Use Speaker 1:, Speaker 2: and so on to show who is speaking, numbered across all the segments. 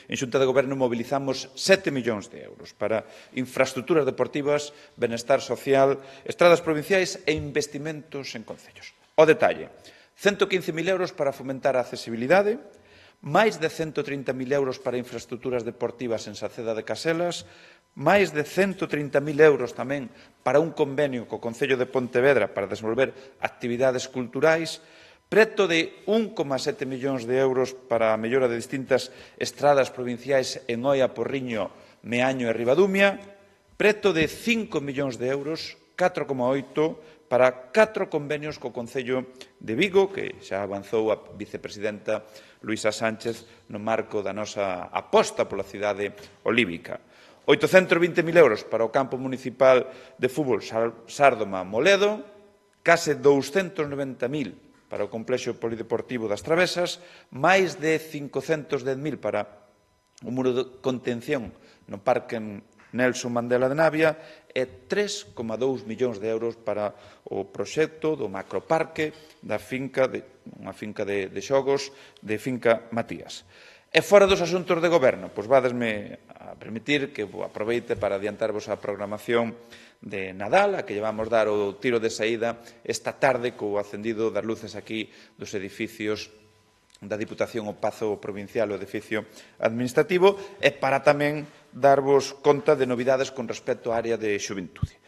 Speaker 1: en Xunta de Goberno mobilizamos 7 millóns de euros para infraestructuras deportivas, benestar social, estradas provinciais e investimentos en concellos. O detalle, 115.000 euros para fomentar a accesibilidade, máis de 130.000 euros para infraestructuras deportivas en Salceda de Caselas, máis de 130.000 euros tamén para un convenio co Concello de Pontevedra para desenvolver actividades culturais, preto de 1,7 millóns de euros para a mellora de distintas estradas provinciais en Oia, Porriño, Meaño e Ribadumia, preto de 5 millóns de euros, 4,8 para 4 convenios co Concello de Vigo, que xa avanzou a vicepresidenta Luisa Sánchez no marco da nosa aposta pola cidade olívica. 820.000 euros para o campo municipal de fútbol Sárdoma-Moledo, case 290.000 para o complexo polideportivo das Travesas, máis de 510.000 para o muro de contención no Parque Nelson Mandela de Navia e 3,2 millóns de euros para o proxecto do macroparque da finca, unha finca de xogos de Finca Matías. E fora dos asuntos de goberno, pois vadesme a permitir que aproveite para adiantarvos a programación de Nadal, a que llevamos dar o tiro de saída esta tarde co acendido das luces aquí dos edificios da Diputación, o Pazo Provincial, o edificio administrativo, e para tamén darvos conta de novidades con respecto á área de xuventude.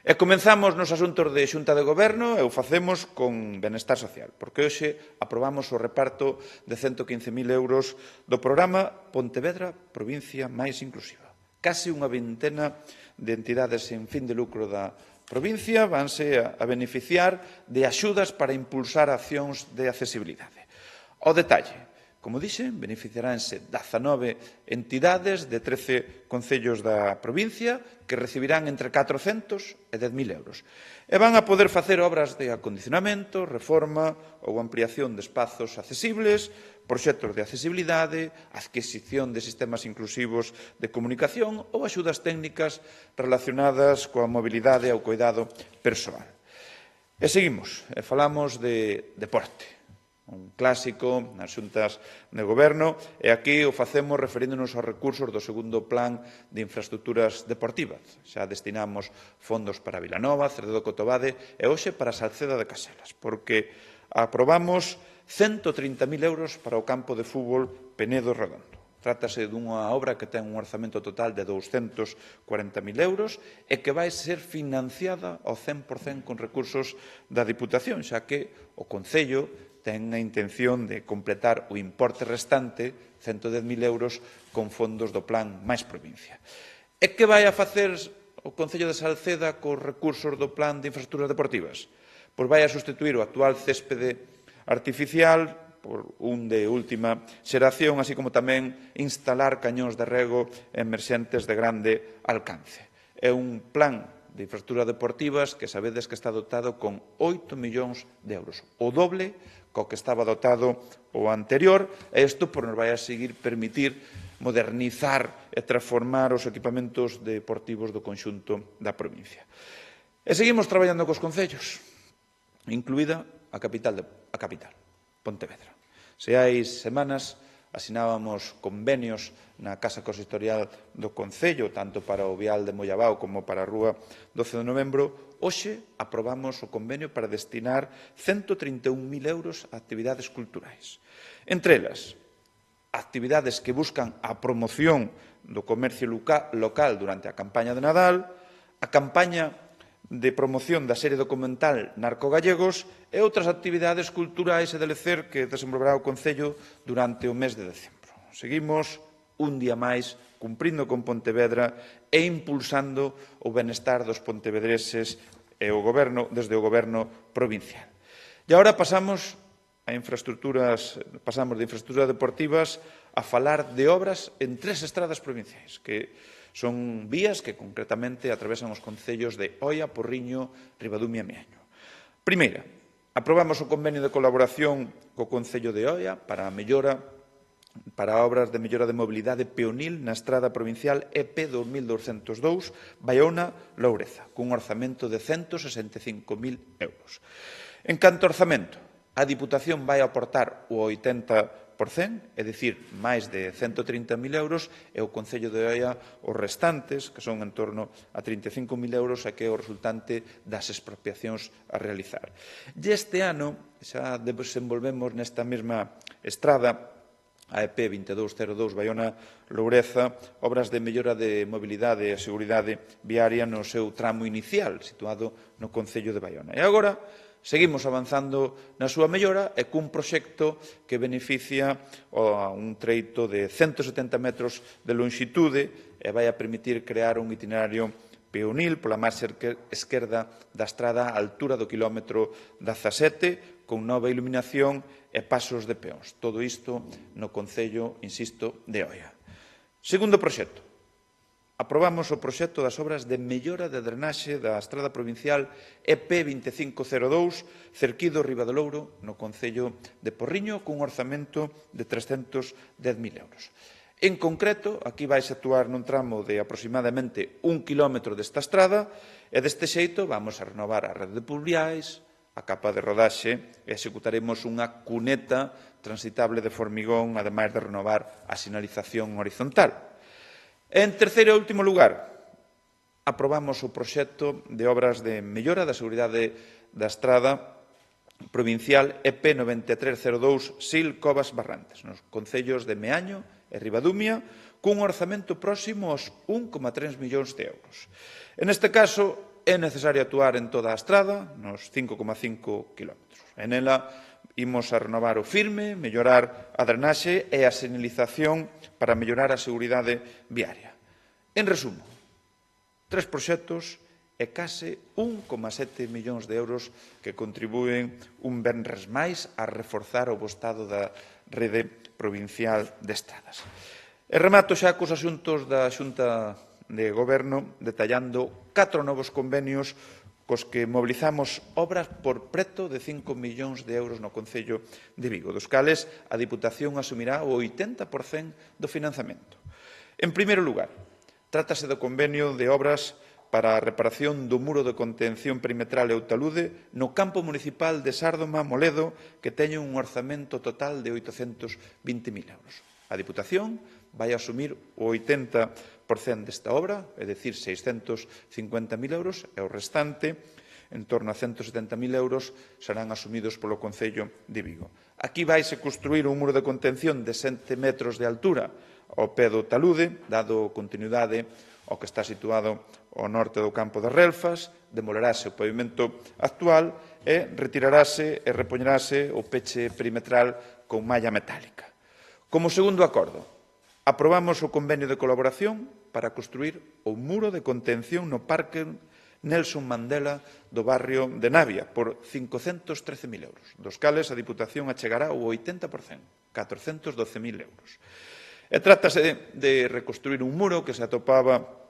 Speaker 1: E comenzamos nos asuntos de Xunta de Goberno e o facemos con benestar social, porque hoxe aprobamos o reparto de 115.000 euros do programa Pontevedra Provincia Máis Inclusiva. Case unha vintena de entidades sen fin de lucro da provincia vanse a beneficiar de axudas para impulsar accións de accesibilidade. O detalle, como dixen, beneficiaránse 19 entidades de 13 concellos da provincia que recibirán entre 400 e 10.000 euros. E van a poder facer obras de acondicionamento, reforma ou ampliación de espazos accesibles, proxectos de accesibilidade, adquisición de sistemas inclusivos de comunicación ou axudas técnicas relacionadas coa mobilidade e o cuidado persoal. E seguimos, e falamos de deporte. Un clásico nas xuntas de goberno, e aquí o facemos referíndonos aos recursos do segundo plan de infraestructuras deportivas. Xa destinamos fondos para Vilanova, Cerdedo Cotobade e hoxe para Salceda de Caselas, porque aprobamos 130.000 euros para o campo de fútbol Penedo Redondo. Trátase dunha obra que ten un orzamento total de 240.000 euros e que vai ser financiada ao 100% con recursos da Diputación, xa que o Concello ten a intención de completar o importe restante, 110.000 euros, con fondos do plan Máis Provincia. E que vai a facer o Concello de Salceda cos recursos do plan de infraestructuras deportivas? Pois vai a sustituir o actual céspede artificial por un de última xeración, así como tamén instalar cañóns de rego emerxentes de grande alcance. É un plan de infraestructuras deportivas que sabedes que está dotado con 8 millóns de euros, o doble co que estaba dotado o anterior, e isto nos vai a seguir permitir modernizar e transformar os equipamentos deportivos do conxunto da provincia. E seguimos traballando cos concellos, incluída a capital, Pontevedra. Se hai semanas asinábamos convenios na Casa Consistorial do Concello, tanto para o vial de Mollabao como para a Rúa 12 de Novembro. Hoxe aprobamos o convenio para destinar 131.000 euros a actividades culturais. Entre elas, actividades que buscan a promoción do comercio local durante a campaña de Nadal, a campaña de promoción da serie documental Narcogallegos e outras actividades culturais e de lecer que desenvolverá o Concello durante o mes de decembro. Seguimos un día máis cumprindo con Pontevedra e impulsando o benestar dos pontevedreses e o goberno desde o goberno provincial. E agora pasamos de infraestructuras deportivas a falar de obras en 3 estradas provinciais, que son vías que concretamente atravesan os concellos de Oia, Porriño, Ribadumia e Meaño. Primeira, aprobamos o convenio de colaboración co Concello de Oia para obras de mellora de mobilidade peonil na estrada provincial EP 2202 Baiona-Loureza, cun orzamento de 165.000 euros. En canto ao orzamento, a Diputación vai aportar o 80%, é dicir, máis de 130.000 euros, e o Concello de Oia os restantes, que son en torno a 35.000 euros, e que é o resultante das expropiacións a realizar. E este ano xa desenvolvemos nesta mesma estrada a EP 2202 Baiona-Loureza, obras de mellora de mobilidade e seguridade viaria no seu tramo inicial, situado no Concello de Baiona. E agora seguimos avanzando na súa mellora e cun proxecto que beneficia a un treito de 170 metros de longitude e vai a permitir crear un itinerario peonil pola marxa esquerda da estrada á altura do quilómetro 17, con nova iluminación e pasos de peóns. Todo isto no Concello, insisto, de Oia. Segundo proxecto. Aprobamos o proxecto das obras de mellora de drenaxe da estrada provincial EP 2502, Cerquido Ribadolouro, no Concello de Porriño, cun orzamento de 310.000 euros. En concreto, aquí vais a actuar nun tramo de aproximadamente 1 quilómetro desta estrada e deste xeito vamos a renovar a rede de pluviais, a capa de rodaxe e executaremos unha cuneta transitable de formigón, ademais de renovar a sinalización horizontal. En terceiro e último lugar, aprobamos o proxecto de obras de mellora da seguridade da estrada provincial EP 9302 Sil Covas Barrantes, nos concellos de Meaño e Ribadumia, cun orzamento próximo aos 1,3 millóns de euros. En este caso, é necesario actuar en toda a estrada, nos 5,5 kilómetros. En ela, imos a renovar o firme, mellorar a drenaxe e a sinalización para mellorar a seguridade viaria. En resumo, 3 proxectos e case 1,7 millóns de euros que contribúen un venres máis a reforzar o bo estado da rede provincial de estradas. E remato xa cos asuntos da Xunta de Goberno, detallando 4 novos convenios cos que mobilizamos obras por preto de 5 millóns de euros no Concello de Vigo, dos cales a Diputación asumirá o 80% do financiamento. En primeiro lugar, trátase do convenio de obras para a reparación do muro de contención perimetral e Eutalude no campo municipal de Sárdoma, Moledo, que teñe un orzamento total de 820.000 euros. A Diputación vai asumir o 80% desta obra, é dicir, 650.000 euros, e o restante, en torno a 170.000 euros, serán asumidos polo Concello de Vigo. Aquí vaise construir un muro de contención de 7 metros de altura ao pé do talude, dado continuidade ao que está situado ao norte do campo de Relfas, demolerase o pavimento actual e retirarase e repoñerase o peche perimetral con malla metálica. Como segundo acordo, aprobamos o convenio de colaboración para construir o muro de contención no Parque Nelson Mandela do barrio de Navia por 513.000 euros, dos cales a Diputación achegará o 80%, 412.000 euros. E trátase de reconstruir un muro que se atopaba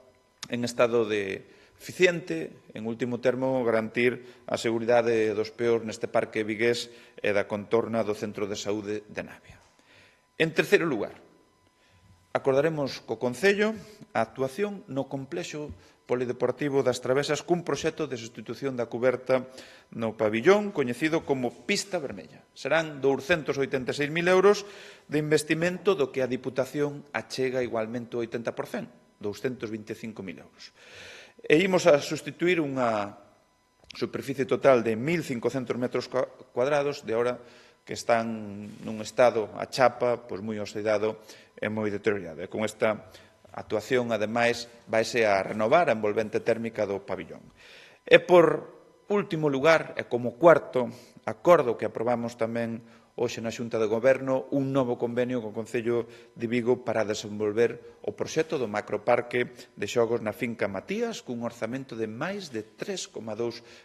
Speaker 1: en estado deficiente, en último termo, garantir a seguridade dos peóns neste parque vigués e da contorna do Centro de Saúde de Navia. En terceiro lugar, acordaremos co Concello a actuación no complexo polideportivo das Travesas cun proxecto de sustitución da cuberta no pabillón coñecido como Pista Vermella. Serán 286.000 euros de investimento do que a Diputación achega igualmente o 80%, 225.000 euros. E imos a sustituir unha superficie total de 1.500 metros cuadrados de hora que están nun estado a chapa moi oxidado e moi deteriorado. E con esta actuación, ademais, vaise a renovar a envolvente térmica do pabillón. E por último lugar, e como cuarto acordo que aprobamos tamén hoxe na Xunta de Goberno, un novo convenio co Concello de Vigo para desenvolver o proxecto do macroparque de xogos na finca Matías cun orzamento de máis de 3,2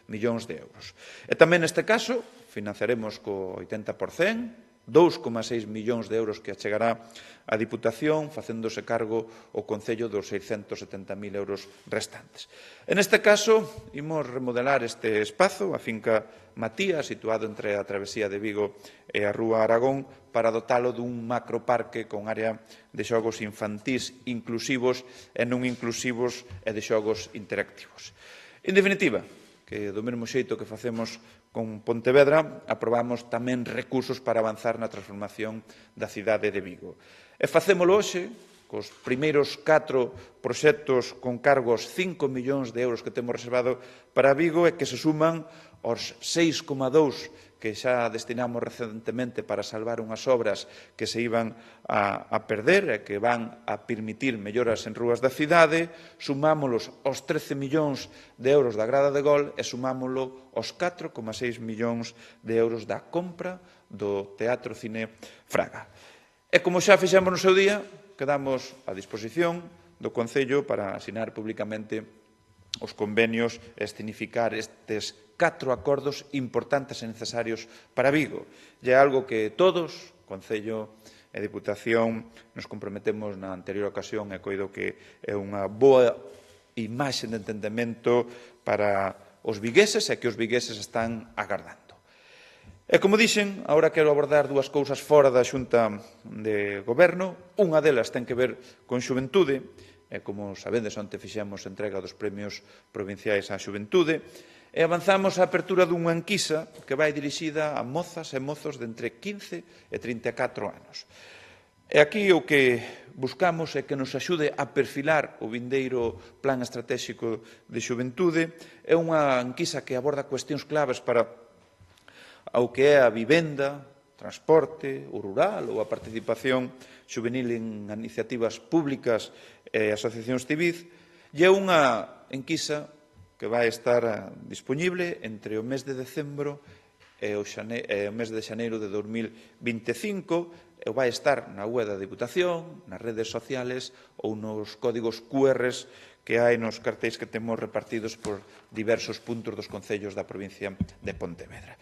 Speaker 1: millóns de euros. E tamén neste caso financiaremos co 80%, 2,6 millóns de euros que achegará a Diputación, facéndose cargo o Concello dos 670.000 euros restantes. En este caso, imos remodelar este espazo, a finca Matías, situado entre a travesía de Vigo e a Rúa Aragón, para dotalo dun macroparque con área de xogos infantís inclusivos e non inclusivos e de xogos interactivos. En definitiva, que do mesmo xeito que facemos con Pontevedra aprobamos tamén recursos para avanzar na transformación da cidade de Vigo. E facémolo hoxe, cos primeiros 4 proxectos con cargos 5 millóns de euros que temos reservado para Vigo e que se suman aos 6,2 que xa destinamos recentemente para salvar unhas obras que se iban a perder e que van a permitir melloras en rúas da cidade, sumámolos aos 13 millóns de euros da grada de gol e sumámolo aos 4,6 millóns de euros da compra do Teatro Cine Fraga. E como xa fixemos no seu día, quedamos a disposición do Concello para asinar públicamente os convenios e escenificar estes 4 acordos importantes e necesarios para Vigo. E é algo que todos, Concello e Diputación, nos comprometemos na anterior ocasión e coido que é unha boa imaxe de entendemento para os vigueses e que os vigueses están agardando. E como dixen, agora quero abordar 2 cousas fora da Xunta de Goberno. Unha delas ten que ver con xuventude, e como sabedes, onte fixemos entrega dos premios provinciais á xuventude, e avanzamos a apertura dunha enquisa que vai dirixida a mozas e mozos de entre 15 e 34 anos. E aquí o que buscamos é que nos axude a perfilar o vindeiro Plan Estratéxico de Xuventude. É unha enquisa que aborda cuestións claves para o que é a vivenda, transporte, o rural ou a participación xuvenil en iniciativas públicas e asociacións civis, e é unha enquisa que vai estar disponible entre o mes de decembro e o mes de xaneiro de 2025, e vai estar na web da Diputación, nas redes sociales ou nos códigos QRs que hai nos cartéis que temos repartidos por diversos puntos dos concellos da provincia de Pontevedra.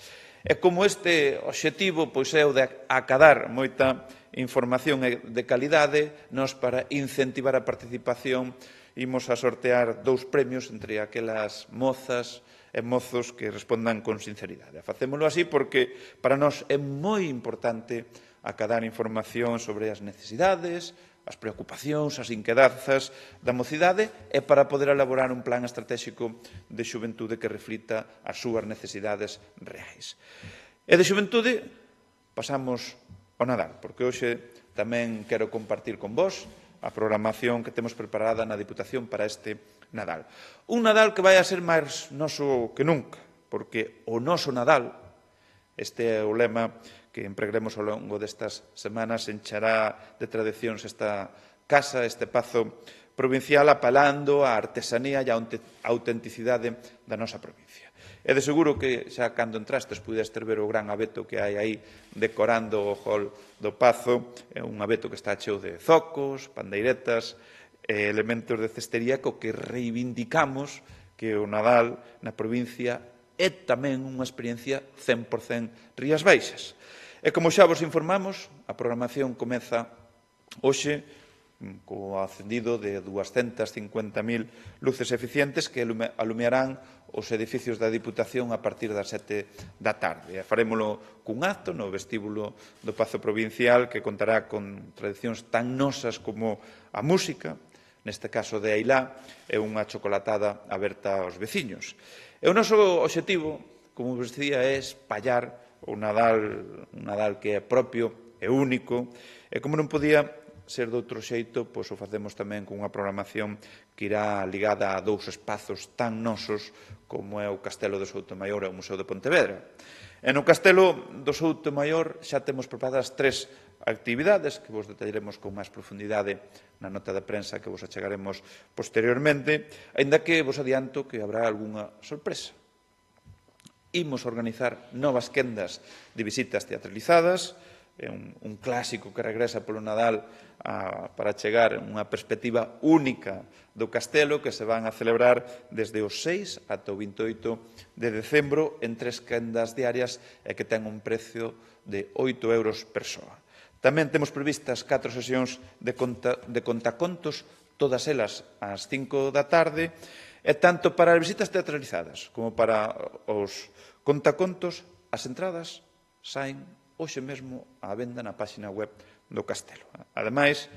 Speaker 1: E como este obxectivo é o de acadar moita información de calidade, nós para incentivar a participación imos a sortear 2 premios entre aquelas mozas e mozos que respondan con sinceridade. Facémolo así porque para nós é moi importante acadar información sobre as necesidades, as preocupacións, as inquedanzas da mocidade e para poder elaborar un plan estratégico de xuventude que reflita as súas necesidades reais. E de xuventude pasamos ao Nadal, porque hoxe tamén quero compartir con vos a programación que temos preparada na Diputación para este Nadal. Un Nadal que vai a ser máis noso que nunca, porque o noso Nadal, este é o lema que empregremos ao longo destas semanas, enchará de tradicións esta casa, este pazo provincial, apelando á artesanía e á autenticidade da nosa provincia. E de seguro que xa cando entrastes pudeste ver o gran abeto que hai aí decorando o hall do pazo, é un abeto que está cheo de zocos, pandeiretas, elementos de cestería co que reivindicamos que o Nadal na provincia é tamén unha experiencia 100% Rías Baixas. E como xa vos informamos, a programación comeza hoxe co acendido de 250.000 luces eficientes que alumearán os edificios da Diputación a partir das 7 da tarde. E farémolo cun acto no vestíbulo do Pazo Provincial que contará con tradicións tan nosas como a música, neste caso de Ailá, e unha chocolatada aberta aos veciños. E o noso obxectivo, como vos dicía, é espallar un Nadal que é propio e único, e como non podía ser de outro xeito, pois o facemos tamén con unha programación que irá ligada a 2 espazos tan nosos como é o Castelo do Soutomaior e o Museo de Pontevedra. E no Castelo do Soutomaior xa temos preparadas 3 actividades que vos detallaremos con máis profundidade na nota de prensa que vos achegaremos posteriormente, aínda que vos adianto que habrá algunha sorpresa. Imos organizar novas quendas de visitas teatralizadas, é un clásico que regresa polo Nadal para chegar unha perspectiva única do Castelo que se van a celebrar desde os 6 ata o 28 de decembro en 3 quendas diarias e que ten un precio de 8 euros persoa. Tamén temos previstas 4 sesións de contacontos, todas elas ás 5 da tarde, e tanto para as visitas teatralizadas como para os contacontos, as entradas saen hoxe mesmo á venda na páxina web do Castelo. Ademais,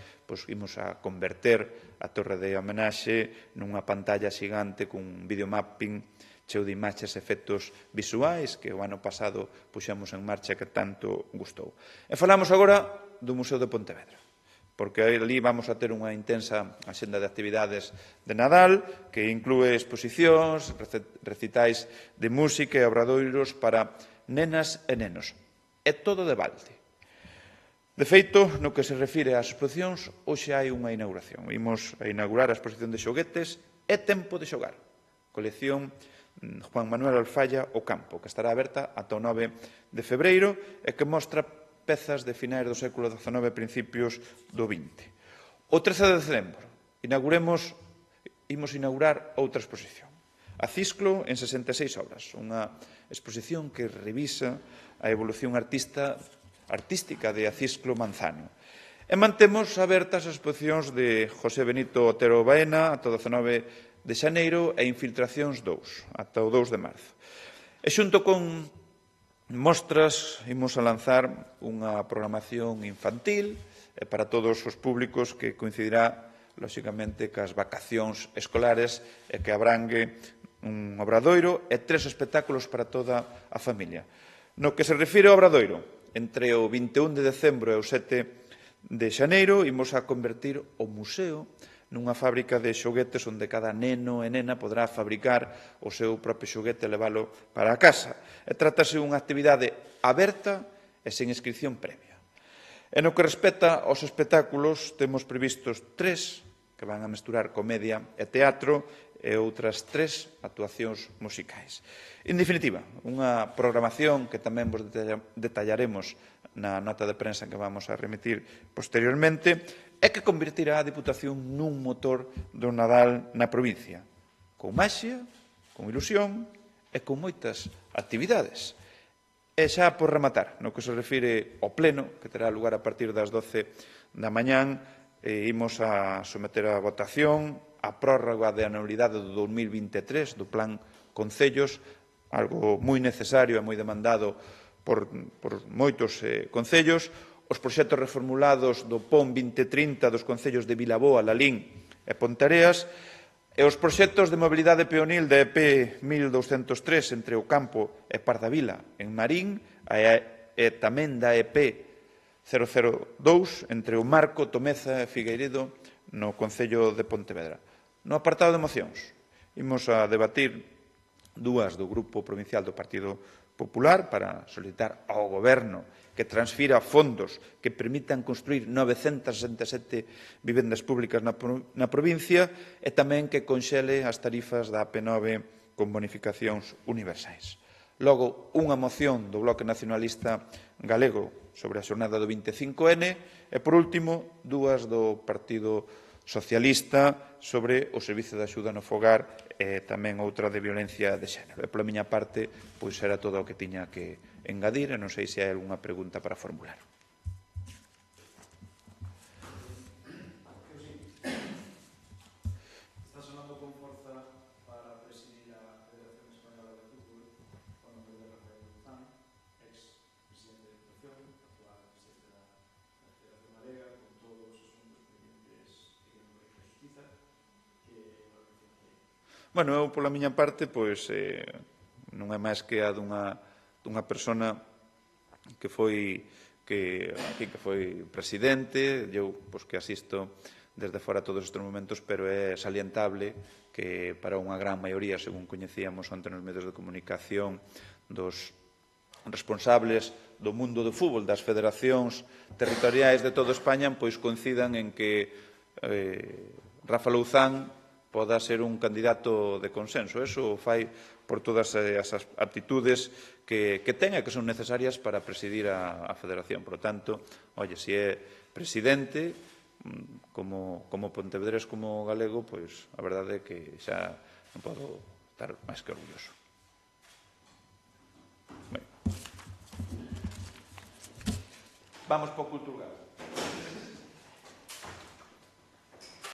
Speaker 1: imos a converter a torre de homenaxe nunha pantalla xigante con videomapping cheo de imaxes e efectos visuais que o ano pasado puxemos en marcha que tanto gustou. E falamos agora do Museo de Pontevedra, porque ali vamos a ter unha intensa axenda de actividades de Nadal que inclúe exposicións, recitais de música e obradoiros para nenas e nenos. É todo de balde. De feito, no que se refire ás exposicións, hoxe hai unha inauguración. Imos a inaugurar a exposición de xoguetes É tempo de xogar, colección Juan Manuel Alfaya O Campo, que estará aberta ata o 9 de febreiro e que mostra pezas de finais do século XIX e principios do XX. O 13 de decembro imos inaugurar outra exposición, a Cisclo en 66 obras, unha exposición que revisa a evolución artística de Acisclo Manzano. E mantemos abertas as exposicións de José Benito Otero Baena ata o 19 de xaneiro e Infiltracións 2 ata o 2 de marzo. E xunto con mostras imos a lanzar unha programación infantil para todos os públicos que coincidirá, lóxicamente, cas vacacións escolares e que abrangue un obradoiro e 3 espectáculos para toda a familia. No que se refire ao obradoiro, entre o 21 de decembro e o 7 de xaneiro, imos a convertir o museo nunha fábrica de xoguetes onde cada neno e nena podrá fabricar o seu propio xoguete e leválo para a casa. E trátase unha actividade aberta e sen inscripción previa. E no que respecta aos espectáculos, temos previstos 3 que van a mesturar comedia e teatro e outras 3 actuacións musicais. En definitiva, unha programación que tamén vos detallaremos na nota de prensa que vamos a remitir posteriormente e que convertirá a Diputación nun motor do Nadal na provincia, con maxia, con ilusión e con moitas actividades. E xa por rematar, no que se refire ao pleno, que terá lugar a partir das 12 da mañán, imos a someter a votación a prórroga de anualidade do 2023 do Plan Concellos, algo moi necesario e moi demandado por moitos concellos, os proxectos reformulados do PON 2030 dos concellos de Vilaboa, Lalín e Ponteareas, e os proxectos de mobilidade peonil da EP 1203 entre o Campo e Pardavila en Marín e tamén da EP 002 entre o Marco, Tomeza e Figueiredo no Concello de Pontevedra. No apartado de mocións, imos a debatir 2 do Grupo Provincial do Partido Popular para solicitar ao Goberno que transfira fondos que permitan construir 967 vivendas públicas na provincia e tamén que conxele as tarifas da AP9 con bonificacións universais. Logo, unha moción do Bloque Nacionalista Galego sobre a xornada do 25N e, por último, 2 do Partido Socialista sobre o servizo de axuda no fogar e tamén outra de violencia de xénero. E, pola miña parte, pois era todo o que tiña que engadir e non sei se hai algunha pregunta para formular.
Speaker 2: Está sonando con forza para presidir a Federación Española de Fútbol o nome de Rafael Luzán, ex-presidente de Diputación, actual presidente da Federación Galega, con todos os asuntos pendientes que non vai justiza, que
Speaker 1: Bueno, eu, pola miña parte, pois, non é máis que a dunha persona que foi presidente, eu pois, que asisto desde fora todos estes momentos, pero é salientable que para unha gran maioría, según coñecíamos onte nos medios de comunicación, dos responsables do mundo do fútbol, das federacións territoriais de toda España, pois coincidan en que Rafa Louzán poda ser un candidato de consenso. Eso o fai por todas as aptitudes que ten e que son necesarias para presidir a federación. Por lo tanto, oye, se é presidente, como pontevedrés, como galego, pois a verdade é que xa non podo estar máis que orgulloso. Vamos para o Culturgal.